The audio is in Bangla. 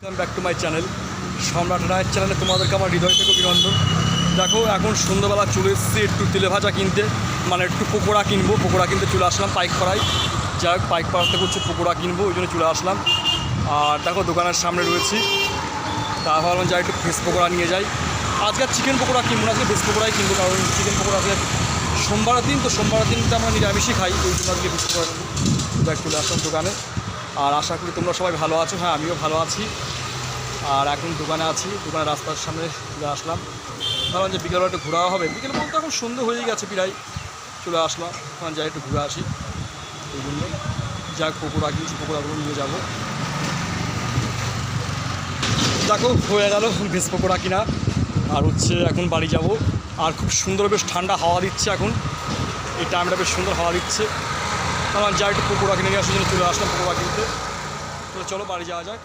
Welcome back to my channel সম্রাট রায়ের চ্যানেলে তোমাদেরকে আমার হৃদয় থেকে অভিনন্দন। দেখো এখন সন্ধ্যাবেলা চলে এসেছি একটু তেলে ভাজা কিনতে, মানে একটু পকোড়া কিনবো। পকোড়া কিনতে চলে আসলাম পাইক পাড়ায়। যাই হোক পাইক পাড়া থেকে হচ্ছে পকোড়া কিনবো, ওই জন্য চলে আসলাম। আর দেখো দোকানের সামনে রয়েছি, তা ভাবলাম যাই একটু ভেজ পকোড়া নিয়ে যাই। আজকে চিকেন পকোড়া কিনবো না, আজকে ভেজ পকোড়াই কিনবো, কারণ চিকেন পকোড়া আজকে সোমবারের দিন, তো সোমবারের দিনটা আমরা নিরামিষই খাই, ওই জন্য আজকে ভেজ পকোড়া দেখ চলে আসলাম দোকানে। আর আশা করি তোমরা সবাই ভালো আছো। হ্যাঁ, আমিও ভালো আছি। আর এখন দোকানে আছি, দোকানের রাস্তার সামনে চলে আসলাম। ভাবলাম যে বিকেলবেলা একটু ঘোরা হবে, বিকেল বলতে এখন সন্ধ্যে হয়ে গেছে প্রায়। চলে আসলাম, এখন যাই একটু ঘুরে আসি, ওই জন্য যাক পকোড়া কিনছি, পকোড়াগুলো নিয়ে যাবো। দেখো হয়ে গেল ভেজ পকোড়া কিনা, আর হচ্ছে এখন বাড়ি যাব। আর খুব সুন্দর বেশ ঠান্ডা হাওয়া দিচ্ছে এখন, এই টাইমটা বেশ সুন্দর হাওয়া দিচ্ছে। আমার যাই একটু পকোড়া কিনে নিয়ে আসার জন্য চলে আসলাম পকোড়া কিনতে। তো চলো বাড়ি যাওয়া যাক।